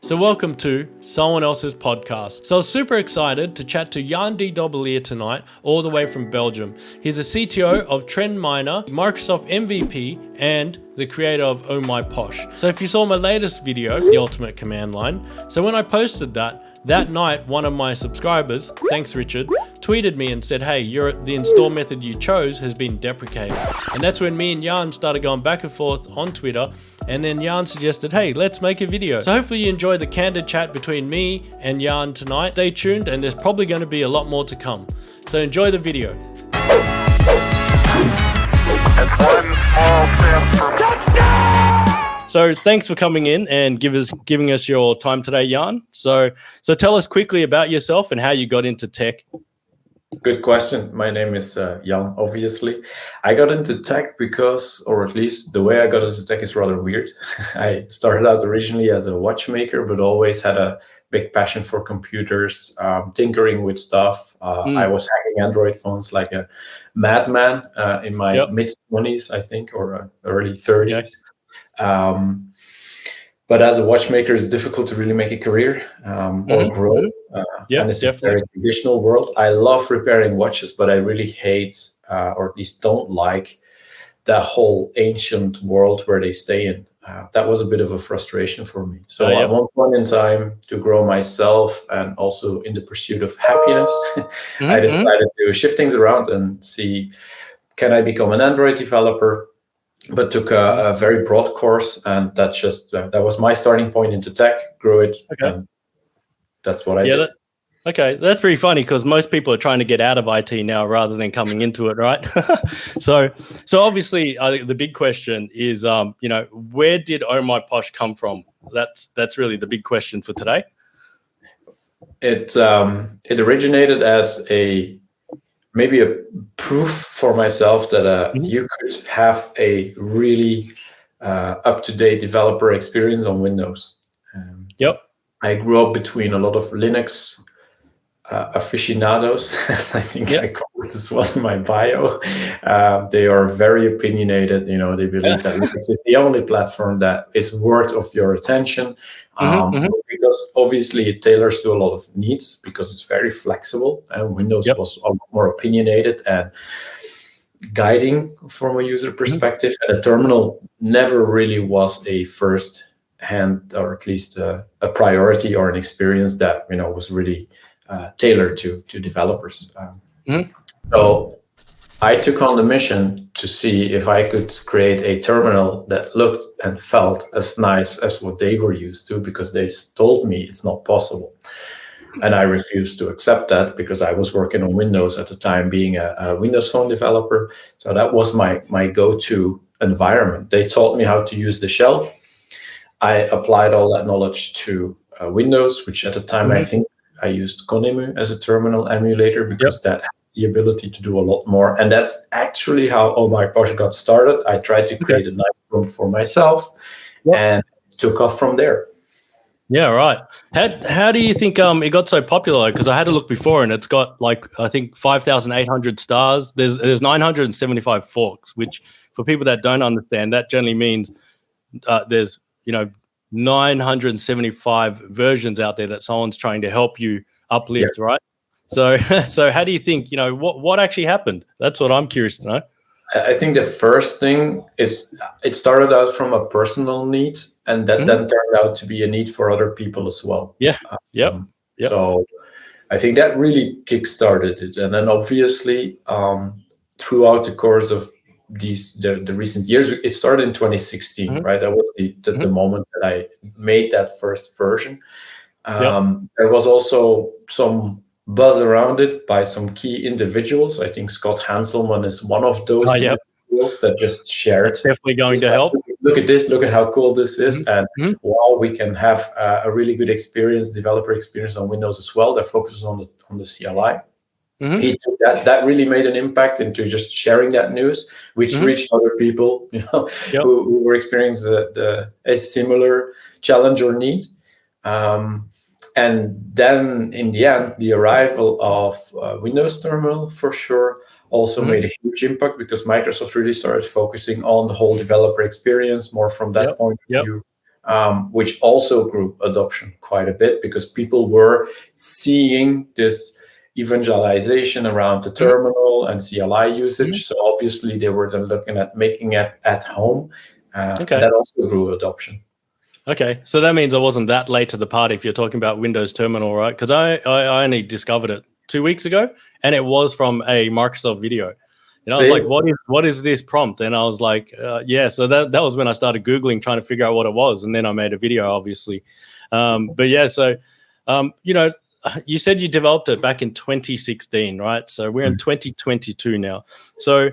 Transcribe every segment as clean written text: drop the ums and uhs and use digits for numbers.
So welcome to someone else's podcast. So I was super excited to chat to Jan De Dobbeleer tonight, all the way from Belgium. He's a CTO of Trend Miner, Microsoft MVP, and the creator of Oh My Posh. So if you saw my latest video, the ultimate command line, so when I posted that night, one of my subscribers, thanks Richard, tweeted me and said, hey, the install method you chose has been deprecated. And that's when me and Jan started going back and forth on Twitter. And then Jan suggested, hey, let's make a video. So hopefully you enjoy the candid chat between me and Jan tonight. Stay tuned, and there's probably going to be a lot more to come. So enjoy the video. So thanks for coming in and giving us your time today, Jan. So tell us quickly about yourself and how you got into tech. Good question. My name is Jan, obviously. I got into tech because, or at least the way I got into tech is rather weird. I started out originally as a watchmaker, but always had a big passion for computers, tinkering with stuff. I was hacking Android phones like a madman in my mid-20s, I think, or early 30s. Okay. But as a watchmaker, it's difficult to really make a career or grow. And it's a very traditional world. I love repairing watches, but I really hate, or at least don't like, that whole ancient world where they stay in. That was a bit of a frustration for me. So at one point in time, to grow myself and also in the pursuit of happiness, I decided to shift things around and see, can I become an Android developer? But took a very broad course, and that was my starting point into tech. Grew it, and that's what I did. That's pretty funny because most people are trying to get out of IT now rather than coming into it, right? So obviously, I think the big question is, where did Oh My Posh come from? That's really the big question for today. It originated as maybe a proof for myself that you could have a really up-to-date developer experience on Windows. I grew up between a lot of Linux aficionados, I think I call it as well in my bio. They are very opinionated. They believe that Linux is the only platform that is worth of your attention. Because obviously it tailors to a lot of needs because it's very flexible, and Windows was a lot more opinionated and guiding from a user perspective. And a terminal never really was a first hand, or at least a priority or an experience that was really tailored to developers. So I took on the mission to see if I could create a terminal that looked and felt as nice as what they were used to, because they told me it's not possible. And I refused to accept that because I was working on Windows at the time, being a Windows Phone developer. So that was my go-to environment. They taught me how to use the shell. I applied all that knowledge to Windows, which at the time I think I used Konemu as a terminal emulator because that had the ability to do a lot more. And that's actually how Oh My Posh got started. I tried to create a nice prompt for myself and took off from there. Yeah, right. How do you think it got so popular? Because I had a look before, and it's got I think 5,800 stars. There's 975 forks, which for people that don't understand, that generally means there's 975 versions out there that someone's trying to help you uplift, right? So how do you think, what actually happened? That's what I'm curious to know. I think the first thing is it started out from a personal need, and that then turned out to be a need for other people as well. So I think that really kickstarted it. And then obviously throughout the course of the recent years, it started in 2016, right? That was the moment that I made that first version. There was also some buzz around it by some key individuals. I think Scott Hanselman is one of those individuals that just shared. It's definitely going to help. Look at this, look at how cool this is. And wow, we can have a really good developer experience on Windows as well that focuses on the CLI. That really made an impact into just sharing that news, which reached other people, who were experiencing a similar challenge or need. And then in the end, the arrival of Windows Terminal for sure also made a huge impact, because Microsoft really started focusing on the whole developer experience more from that point of view. which also grew adoption quite a bit because people were seeing this evangelization around the terminal and CLI usage. So obviously they were then looking at making it at home, and that also grew adoption. Okay, so that means I wasn't that late to the party if you're talking about Windows Terminal, right? Because I only discovered it 2 weeks ago, and it was from a Microsoft video. And I was like, what is this prompt? And I was like, yeah, so that was when I started Googling, trying to figure out what it was. And then I made a video, obviously. But yeah, so, you said you developed it back in 2016, right? So we're in 2022 now. So,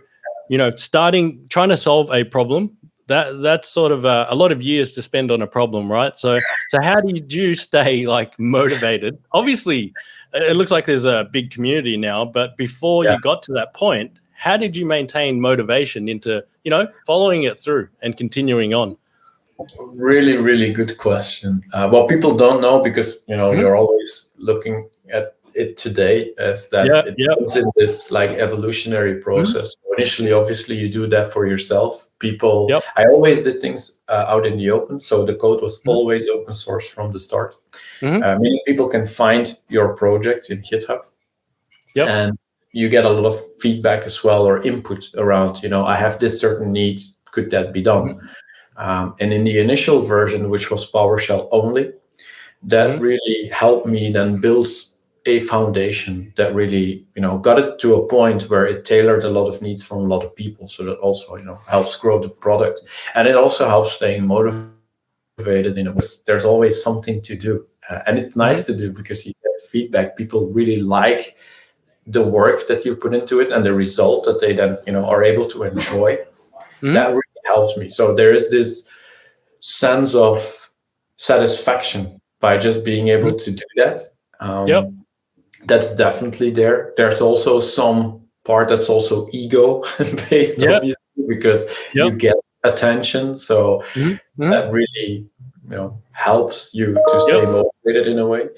trying to solve a problem, that's sort of a lot of years to spend on a problem, right? So how did you stay like motivated? Obviously, it looks like there's a big community now, but before you got to that point, how did you maintain motivation into, following it through and continuing on? Really, really good question. What people don't know, because you're always looking at it today, is that it comes in this like evolutionary process. So initially, obviously, you do that for yourself. I always did things out in the open, so the code was always open source from the start. Many people can find your project in GitHub, and you get a lot of feedback as well, or input around. I have this certain need. Could that be done? And in the initial version, which was PowerShell only, that really helped me then build a foundation that really, got it to a point where it tailored a lot of needs from a lot of people. So that also, helps grow the product. And it also helps staying motivated. There's always something to do. And it's nice to do because you get feedback. People really like the work that you put into it and the result that they then, are able to enjoy. That really helps me. So there is this sense of satisfaction by just being able to do that. That's definitely there. There's also some part that's also ego based, obviously, because you get attention. So that really, helps you to stay motivated in a way.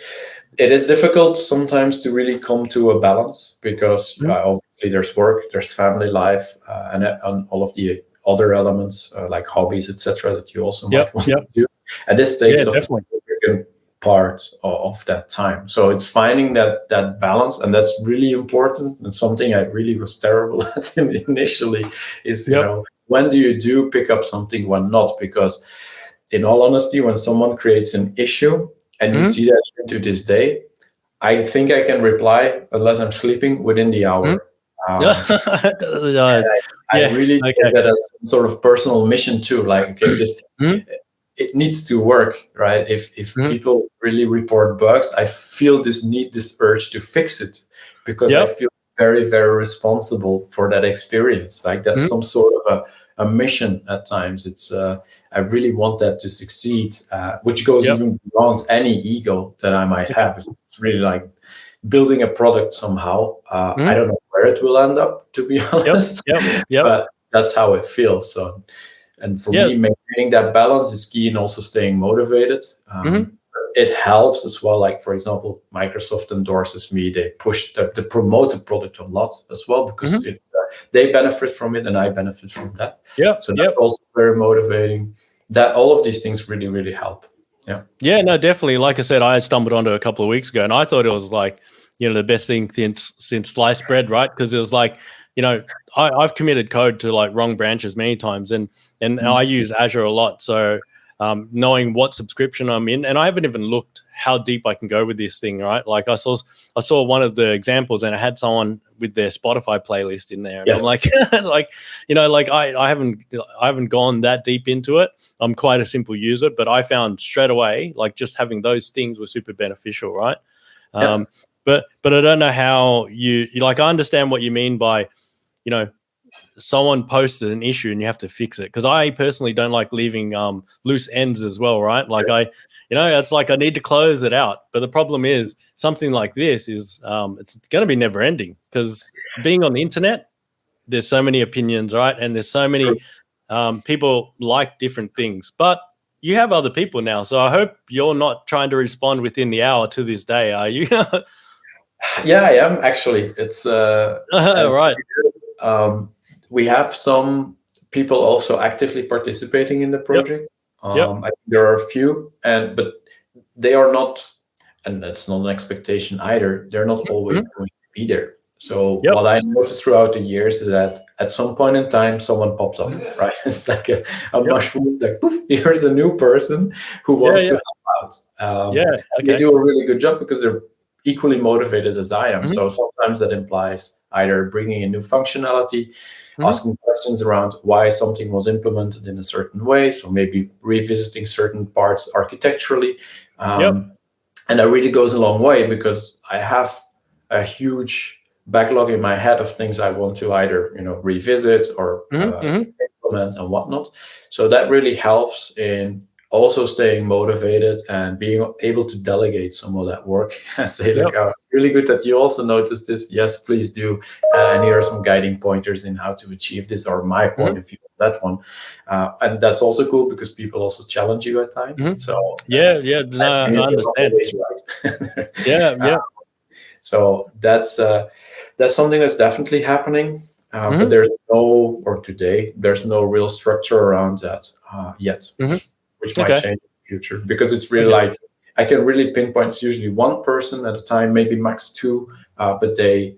It is difficult sometimes to really come to a balance because obviously there's work, there's family life, and all of the other elements like hobbies, etc., that you also might want to do. And this takes up a significant part of that time. So it's finding that balance, and that's really important. And something I really was terrible at initially is, when do you pick up something, when not? Because in all honesty, when someone creates an issue and you see that even to this day, I think I can reply, unless I'm sleeping, within the hour. I really take that as some sort of personal mission too. Like, okay, this it needs to work, right? If people really report bugs, I feel this urge to fix it because I feel very, very responsible for that experience. Like that's some sort of a mission at times. It's I really want that to succeed, which goes even beyond any ego that I might have. It's really like building a product somehow. I don't know where it will end up, to be honest. But that's how it feels. So, and for me, maintaining that balance is key, and also staying motivated. It helps as well. Like, for example, Microsoft endorses me. They push the promote the product a lot as well because they benefit from it and I benefit from that. So that's also very motivating. That all of these things really, really help. Yeah, no, definitely. Like I said, I stumbled onto it a couple of weeks ago, and I thought it was like, the best thing since sliced bread, right? Because it was like, I've committed code to like wrong branches many times, and I use Azure a lot. So knowing what subscription I'm in, and I haven't even looked how deep I can go with this thing, right? Like I saw one of the examples, and it had someone with their Spotify playlist in there, and I'm like, I haven't gone that deep into it. I'm quite a simple user, but I found straight away, like just having those things were super beneficial, right? But I don't know how you like. I understand what you mean by, someone posted an issue and you have to fix it. Because I personally don't like leaving loose ends as well, right? Like it's like I need to close it out. But the problem is something like this is it's going to be never ending because being on the internet, there's so many opinions, right? And there's so many people like different things. But you have other people now. So I hope you're not trying to respond within the hour to this day, are you? Yeah, I am actually. It's right. We have some people also actively participating in the project. Yep. I think there are a few, but they are not, and that's not an expectation either. They're not always going to be there. So Yep. what I noticed throughout the years is that at some point in time, someone pops up, right? It's like a mushroom, like poof, here's a new person who wants to help out. They do a really good job because they're equally motivated as I am. So sometimes that implies either bringing in new functionality, asking questions around why something was implemented in a certain way. So maybe revisiting certain parts architecturally. And that really goes a long way because I have a huge backlog in my head of things I want to either revisit or implement and whatnot. So that really helps in also staying motivated and being able to delegate some of that work and say like, oh, it's really good that you also noticed this. Yes, please do. And here are some guiding pointers in how to achieve this, or my point of view on that one. And that's also cool because people also challenge you at times. So no, I understand. Right. So that's something that's definitely happening. But today there's no real structure around that yet, which might change in the future, because it's really like I can really pinpoint it's usually one person at a time, maybe max two, but they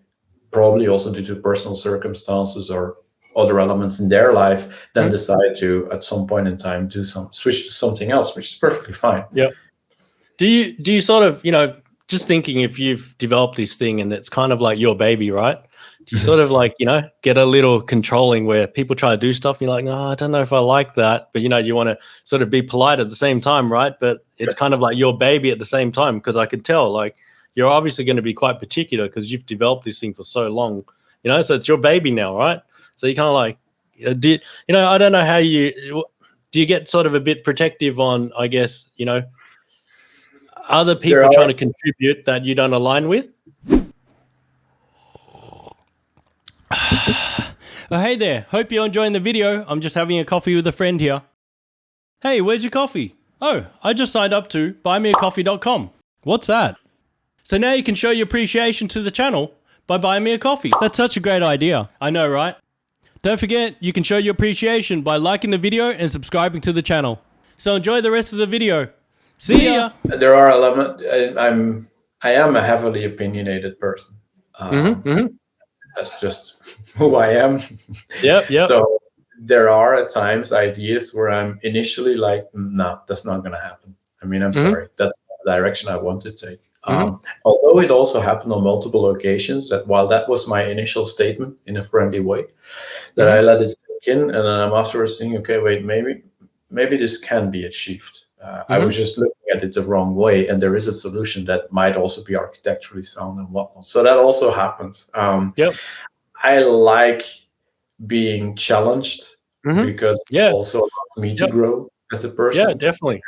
probably also, due to personal circumstances or other elements in their life, then decide to at some point in time switch to something else, which is perfectly fine. Yeah. Do you sort of, just thinking, if you've developed this thing and it's kind of like your baby, right? Do you sort of like, get a little controlling where people try to do stuff and you're like, I don't know if I like that, but you want to sort of be polite at the same time, right? But it's kind of like your baby at the same time, because I can tell like you're obviously going to be quite particular because you've developed this thing for so long, so it's your baby now, right? So you kind of like, I don't know how do you get sort of a bit protective on, I guess, other people trying to contribute that you don't align with? Oh, hey there. Hope you're enjoying the video. I'm just having a coffee with a friend here. Hey, where's your coffee? Oh, I just signed up to buymeacoffee.com. What's that? So now you can show your appreciation to the channel by buying me a coffee. That's such a great idea. I know, right? Don't forget, you can show your appreciation by liking the video and subscribing to the channel. So enjoy the rest of the video. See ya. There are elements. I am a heavily opinionated person. That's just who I am. Yep. So there are at times ideas where I'm initially like, no, that's not going to happen. I mean, I'm sorry. That's not the direction I want to take. Although it also happened on multiple occasions that while that was my initial statement in a friendly way, that I let it sink in, and then I'm afterwards thinking, okay, wait, maybe this can be achieved. I was just looking at it the wrong way, and there is a solution that might also be architecturally sound and whatnot. So that also happens. I like being challenged because it also allows me to grow as a person. Yeah, definitely.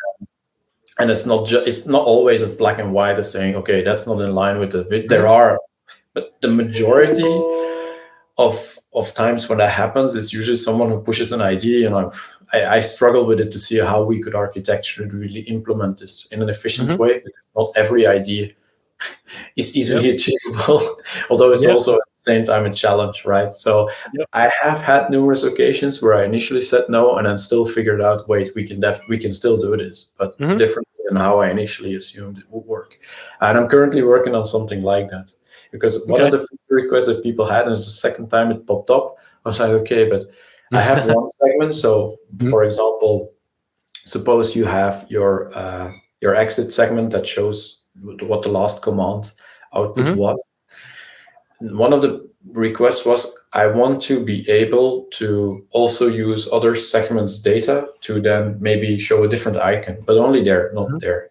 And it's not always as black and white as saying, okay, that's not in line with the vid. There are, but the majority of times when that happens, it's usually someone who pushes an idea, and I struggle with it to see how we could architecturally really implement this in an efficient way, because not every idea is easily achievable, although it's also at the same time a challenge, right? So I have had numerous occasions where I initially said no and then still figured out, wait, we can still do this, but differently than how I initially assumed it would work. And I'm currently working on something like that, because one of the requests that people had, and it's the second time it popped up, I was like, okay, but I have one segment. So for example, suppose you have your exit segment that shows what the last command output was. One of the requests was, I want to be able to also use other segments' data to then maybe show a different icon, but only there, not there.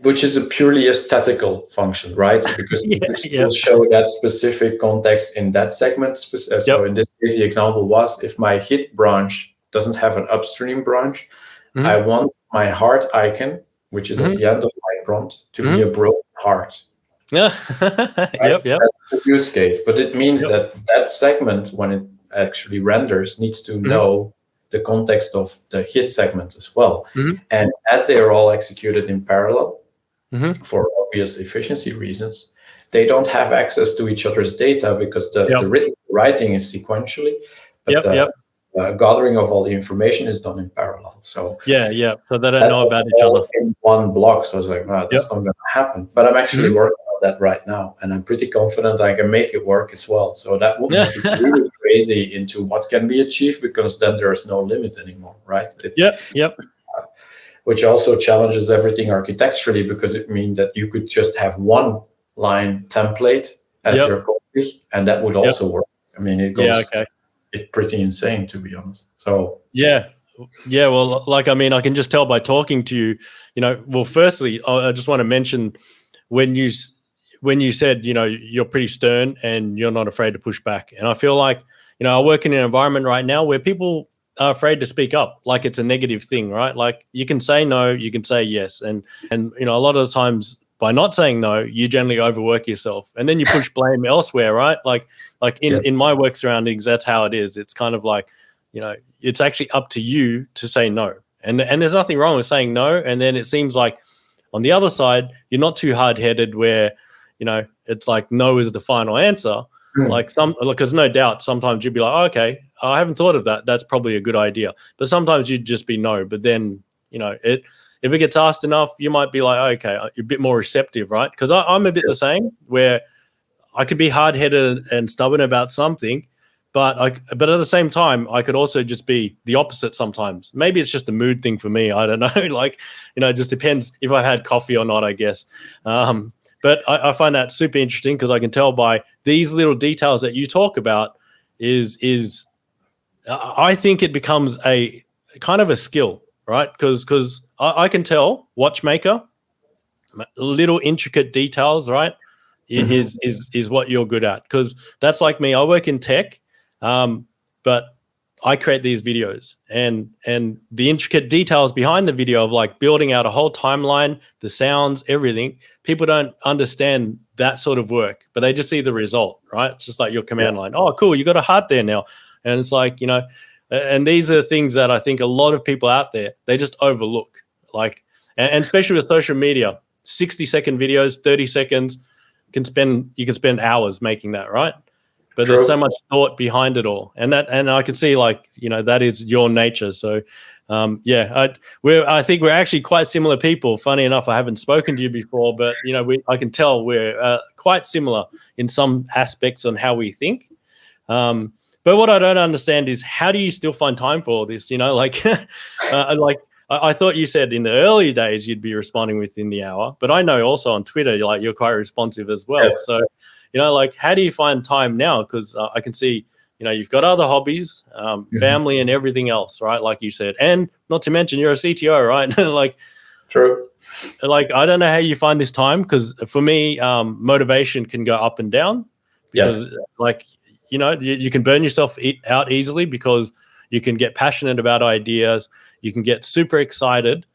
Which is a purely aesthetical function, right? Because it will show that specific context in that segment. So in this case, the example was, if my hit branch doesn't have an upstream branch, I want my heart icon, which is at the end of my prompt, to be a broken heart. Yeah. Right? That's the use case. But it means that segment, when it actually renders, needs to know the context of the hit segment as well. And as they are all executed in parallel, for obvious efficiency reasons, they don't have access to each other's data, because the writing is sequentially, but gathering of all the information is done in parallel. So yeah. So they don't that know was about each all other. in one block. So I was like, wow, that's not going to happen. But I'm actually working on that right now, and I'm pretty confident I can make it work as well. So that would make it really crazy into what can be achieved, because then there's no limit anymore, right? Yep. Which also challenges everything architecturally, because it means that you could just have one line template as your copy, and that would also work. I mean, it goes. It's pretty insane, to be honest. So yeah. Well, like, I mean, I can just tell by talking to you. Well, firstly, I just want to mention when you said, you're pretty stern and you're not afraid to push back. And I feel like, I work in an environment right now where people are afraid to speak up, like it's a negative thing, right? Like, you can say no, you can say yes, and a lot of the times, by not saying no, you generally overwork yourself, and then you push blame elsewhere, right? Like in my work surroundings, that's how it is. It's kind of like, it's actually up to you to say no, and there's nothing wrong with saying no. And then it seems like on the other side, you're not too hard-headed, where it's like no is the final answer. Because no doubt sometimes you'd be like, oh, okay, I haven't thought of that. That's probably a good idea. But sometimes you'd just be no. But then if it gets asked enough, you might be like, okay, you're a bit more receptive, right? Because I'm a bit the same, where I could be hard-headed and stubborn about something, but at the same time, I could also just be the opposite sometimes. Maybe it's just a mood thing for me. I don't know. It just depends if I had coffee or not, I guess. But I find that super interesting, because I can tell by these little details that you talk about is I think it becomes a kind of a skill, right? Because I can tell watchmaker, little intricate details, right? Is what you're good at, because that's like me. I work in tech, but I create these videos, and the intricate details behind the video of like building out a whole timeline, the sounds, everything. People don't understand that sort of work, but they just see the result, right? It's just like your command line. Oh, cool, you got a heart there now, and it's like, and these are things that I think a lot of people out there, they just overlook, like, and especially with social media, 60-second videos, 30 seconds. You can spend hours making that, right? But there's so much thought behind it all, and I can see, like, that is your nature. So I think we're actually quite similar people. Funny enough, I haven't spoken to you before, but I can tell we're quite similar in some aspects on how we think. But what I don't understand is, how do you still find time for all this? I thought you said in the early days you'd be responding within the hour, but I know also on Twitter, you're quite responsive as well. Yes. So, how do you find time now? Because I can see, you've got other hobbies, family and everything else, right? Like you said, and not to mention you're a CTO, right? True. I don't know how you find this time, because for me, motivation can go up and down, because you can burn yourself out easily, because you can get passionate about ideas. You can get super excited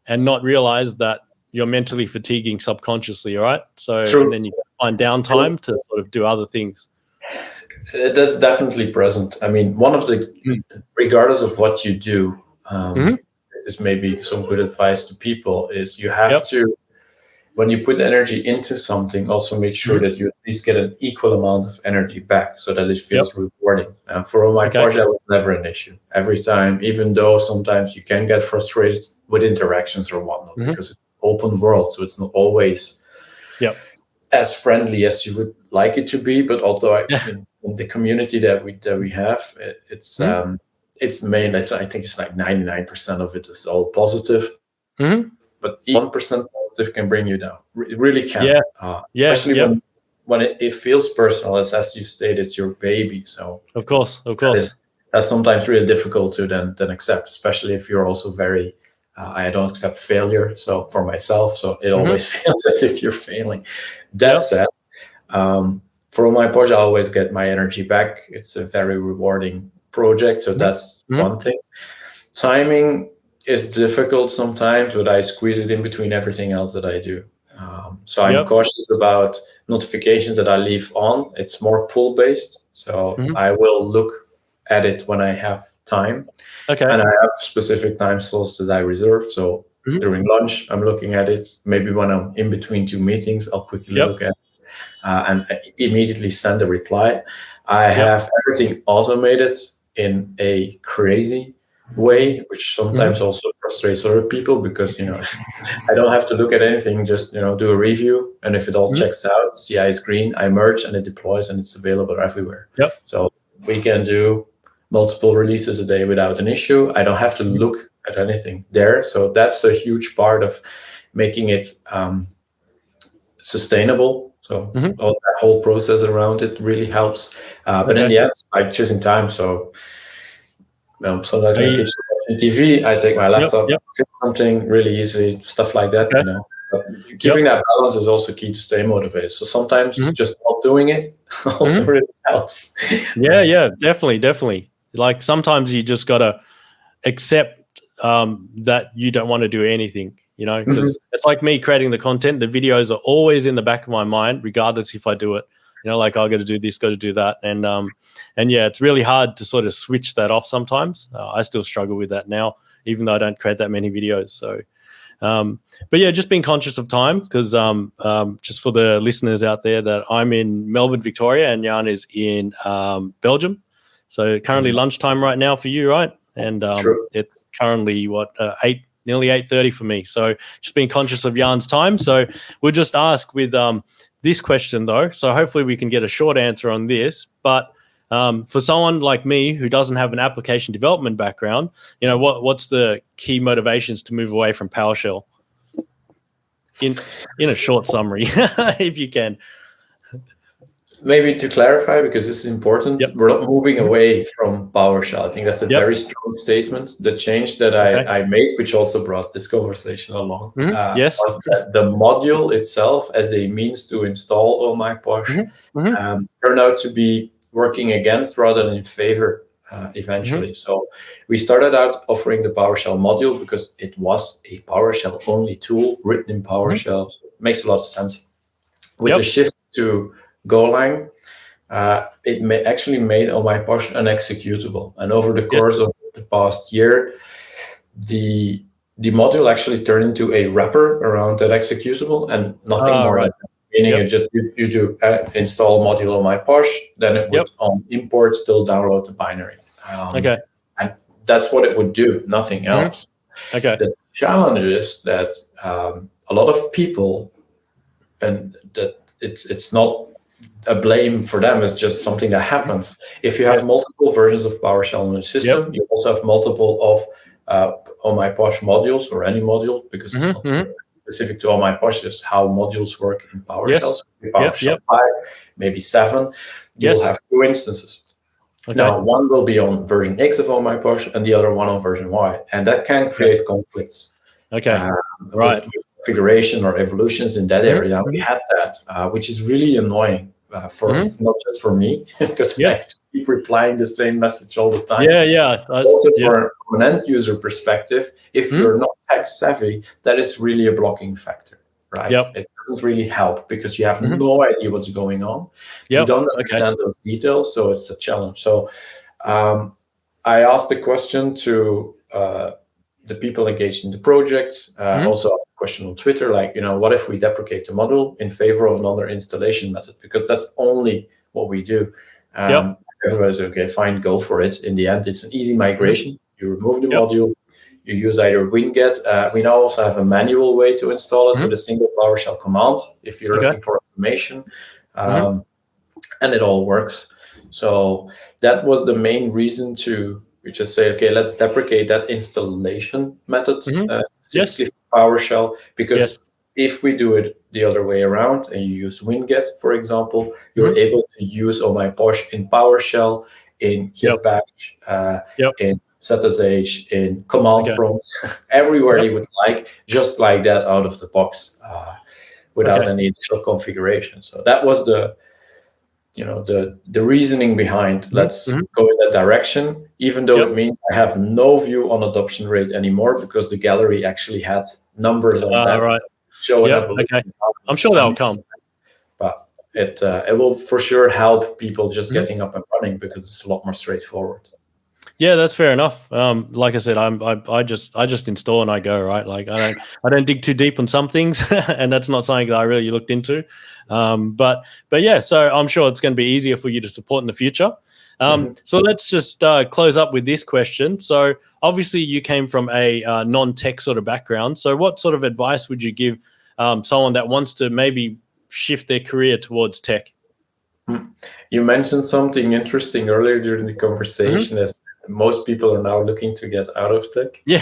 and not realize that you're mentally fatiguing subconsciously, right? So and then you find downtime to sort of do other things. That's definitely present. I mean, one of the, regardless of what you do, this is maybe some good advice to people, is you have to, when you put energy into something, also make sure that you at least get an equal amount of energy back, so that it feels rewarding. For Oh My Posh, that was never an issue. Every time, even though sometimes you can get frustrated with interactions or whatnot, because it's an open world, so it's not always as friendly as you would like it to be. But although in the community that we have, it's mainly, I think it's like 99% of it is all positive. But 1% positive can bring you down. It really can. Especially when it feels personal, as you stated, it's your baby. So of course, that's sometimes really difficult to then accept, especially if you're also very. I don't accept failure. So for myself, so it always feels as if you're failing. That said, for my Posh, I always get my energy back. It's a very rewarding project. So that's one thing. Timing is difficult sometimes, but I squeeze it in between everything else that I do. So I'm cautious about notifications that I leave on. It's more pull based. So I will look at it when I have time. And I have specific time slots that I reserve. So during lunch, I'm looking at it. Maybe when I'm in between two meetings, I'll quickly look at it and immediately send a reply. I have everything automated in a crazy way, which sometimes also frustrates other people because, I don't have to look at anything, just, do a review. And if it all checks out, CI is green, I merge and it deploys and it's available everywhere. Yep. So we can do multiple releases a day without an issue. I don't have to look at anything there. So that's a huge part of making it sustainable. So all that whole process around it really helps. But in the end, I'm choosing time. So sometimes when kids are watching TV, I take my laptop, fix something really easily, stuff like that. But keeping that balance is also key to stay motivated. So sometimes just not doing it also really helps. Yeah, definitely. Like sometimes you just gotta accept that you don't want to do anything, because it's like me creating the content. The videos are always in the back of my mind, regardless if I do it. Like I got to do this, got to do that, and yeah, it's really hard to sort of switch that off sometimes. I still struggle with that now, even though I don't create that many videos. So, but yeah, just being conscious of time, because just for the listeners out there, that I'm in Melbourne, Victoria, and Jan is in Belgium. So currently lunchtime right now for you, right? And it's currently nearly 8:30 for me. So just being conscious of Jan's time. So we'll just ask with this question though. So hopefully we can get a short answer on this. But for someone like me who doesn't have an application development background, what's the key motivations to move away from PowerShell? In a short summary, if you can. Maybe to clarify, because this is important, we're not moving away from PowerShell. I think that's a very strong statement. The change that I made, which also brought this conversation along, was that the module itself, as a means to install Oh My Posh, turned out to be working against rather than in favor eventually. So we started out offering the PowerShell module because it was a PowerShell only tool written in PowerShell. So it makes a lot of sense. With the shift to Golang, it actually made Oh My Posh unexecutable. And over the course of the past year, the module actually turned into a wrapper around that executable and nothing more. Right. Meaning you do install module Oh My Posh, then it would on import still download the binary. And that's what it would do, nothing else. The challenge is that a lot of people, and that it's not a blame for them, it's just something that happens. If you have multiple versions of PowerShell in your system, you also have multiple of Oh My Posh modules, or any module, because it's not specific to Oh My Posh, just how modules work in PowerShell. So PowerShell 5, maybe 7, you'll have 2 instances. Now, one will be on version X of Oh My Posh and the other one on version Y. And that can create conflicts. With configuration or evolutions in that area. We had that, which is really annoying for not just for me, because I have to keep replying the same message all the time. Also from an end user perspective, if you're not tech savvy, that is really a blocking factor, right? It doesn't really help because you have no idea what's going on. You don't understand those details, so it's a challenge. So I asked the question to the people engaged in the project, also asked a question on Twitter, like, what if we deprecate the module in favor of another installation method? Because that's only what we do. Everybody's okay, fine, go for it. In the end, it's an easy migration. You remove the module, you use either winget. We now also have a manual way to install it with a single PowerShell command if you're looking for information, and it all works. So that was the main reason we just say, okay, let's deprecate that installation method, specifically for PowerShell, because if we do it the other way around and you use winget, for example, you're able to use Oh My Posh in PowerShell, in Git Bash, in ZSH, in command prompt, everywhere you would like, just like that out of the box, without any additional configuration. So that was the reasoning behind let's go in that direction, even though it means I have no view on adoption rate anymore, because the gallery actually had numbers on that showing evolution. I'm sure that'll come, but it will for sure help people just getting up and running, because it's a lot more straightforward. Yeah, that's fair enough. Like I said, I just install and I go, right. Like I don't dig too deep on some things, and that's not something that I really looked into. But yeah, so I'm sure it's going to be easier for you to support in the future. So let's just close up with this question. So obviously you came from a non-tech sort of background. So what sort of advice would you give someone that wants to maybe shift their career towards tech? You mentioned something interesting earlier during the conversation, as most people are now looking to get out of tech. Yeah,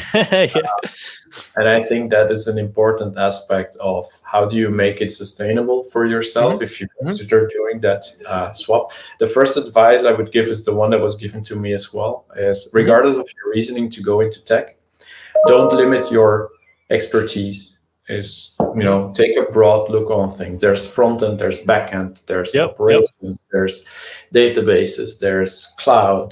and I think that is an important aspect of how do you make it sustainable for yourself if you consider doing that swap. The first advice I would give is the one that was given to me as well, is regardless of your reasoning to go into tech, don't limit your expertise. Is take a broad look on things. There's front end, there's back end, there's operations, there's databases, there's cloud,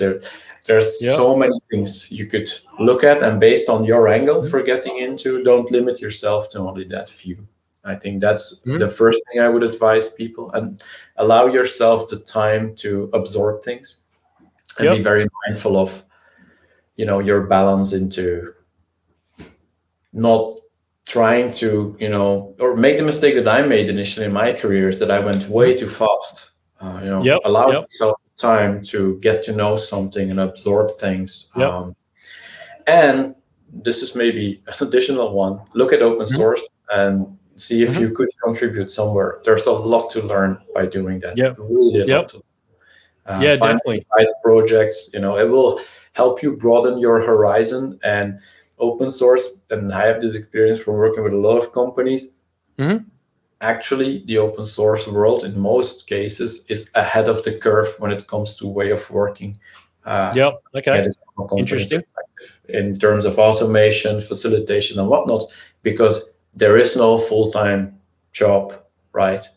there's so many things you could look at, and based on your angle for getting into, don't limit yourself to only that few. I think that's the first thing I would advise people, and allow yourself the time to absorb things and be very mindful of your balance into not trying to, or make the mistake that I made initially in my career, is that I went way too fast. Allow yourself time to get to know something and absorb things. And this is maybe an additional one. Look at open source and see if you could contribute somewhere. There's a lot to learn by doing that. Really a lot to learn. Definitely. Find projects, it will help you broaden your horizon. And open source, and I have this experience from working with a lot of companies, actually the open source world in most cases is ahead of the curve when it comes to way of working. Okay. Interesting. In terms of automation, facilitation, and whatnot, because there is no full-time job, right?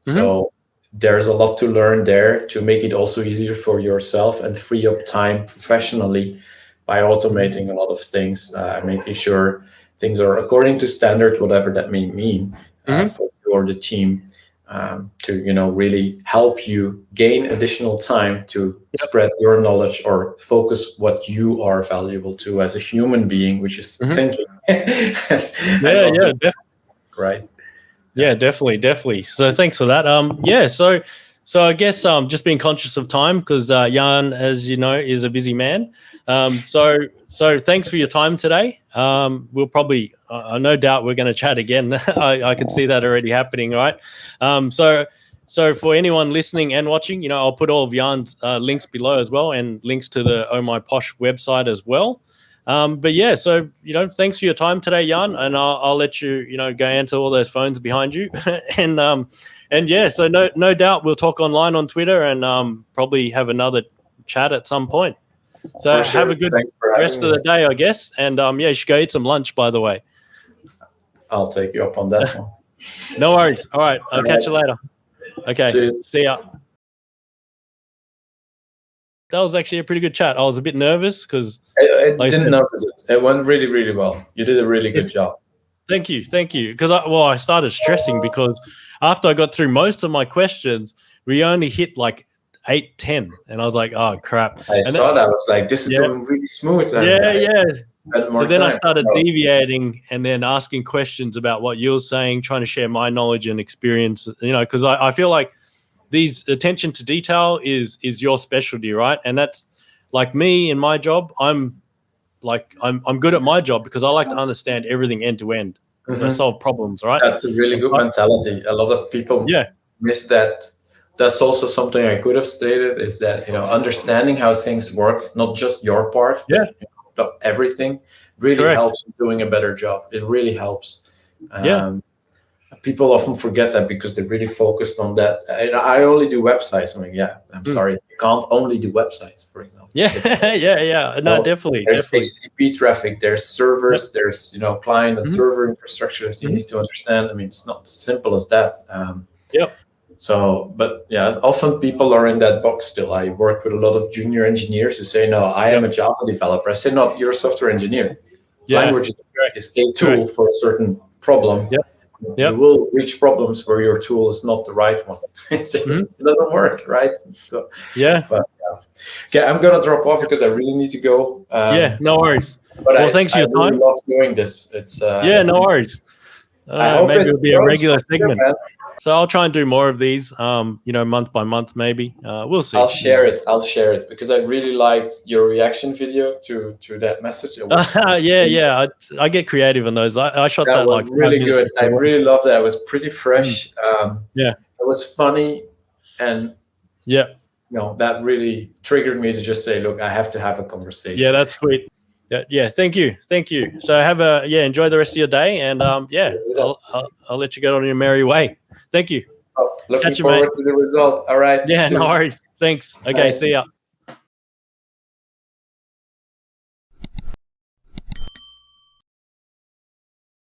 So there's a lot to learn there to make it also easier for yourself and free up time professionally by automating a lot of things, making sure things are according to standard, whatever that may mean for you or the team, to really help you gain additional time to spread your knowledge or focus what you are valuable to as a human being, which is thinking. Right. Yeah, definitely. So thanks for that. So I guess just being conscious of time, because Jan, as you know, is a busy man. So thanks for your time today. We'll probably, no doubt, we're going to chat again. I can see that already happening, right? So for anyone listening and watching, I'll put all of Jan's links below as well, and links to the Oh My Posh website as well. But yeah, so thanks for your time today, Jan, and I'll let you go answer all those phones behind you, and yeah, so no doubt we'll talk online on Twitter and probably have another chat at some point. So have a good rest of the day, I guess, and you should go eat some lunch, by the way. I'll take you up on that one. No worries. All right, I'll catch you later. Okay. Cheers. See ya. That was actually a pretty good chat. I was a bit nervous because I didn't notice it. It went really, really well. You did a really good job. Thank you. Because I started stressing because after I got through most of my questions, we only hit like 8, 10, and I was like, oh crap. I saw that. I was like, this is going really smooth. So then I started deviating and then asking questions about what you're saying, trying to share my knowledge and experience, because I feel like these attention to detail is your specialty, right? And that's like me in my job. I'm good at my job because I like to understand everything end to end because I solve problems, right? That's a really good mentality. A lot of people miss that. That's also something I could have stated, is that understanding how things work, not just your part, but everything, really helps in doing a better job. It really helps. People often forget that because they're really focused on that. I only do websites. I'm sorry, you can't only do websites, for example. No, definitely. There's HTTP traffic, there's servers, there's client and server infrastructure that you need to understand. It's not as simple as that. So, but often people are in that box still. I work with a lot of junior engineers who say, no, I am a Java developer. I say, no, you're a software engineer. Language is a tool for a certain problem. You will reach problems where your tool is not the right one. It doesn't work, right? So okay, I'm gonna drop off because I really need to go. No worries. But thanks for your time. I really love doing this. It's no worries. I hope maybe it it'll be a grows regular from here, segment. man. So I'll try and do more of these, month by month, maybe. We'll see. I'll share it. I'll share it because I really liked your reaction video to that message. It was Yeah. I get creative on those. I shot that that was like 5 really minutes good. I before. really loved it. It was pretty fresh. Yeah. It was funny, and Yeah. that really triggered me to just say, look, I have to have a conversation. Yeah, that's sweet. Yeah. Thank you. So enjoy the rest of your day, and I'll let you get on your merry way. Thank you. Looking Catch you, forward mate. to the result. All right. Yeah, no Cheers. worries. Thanks. Okay, Bye. see ya.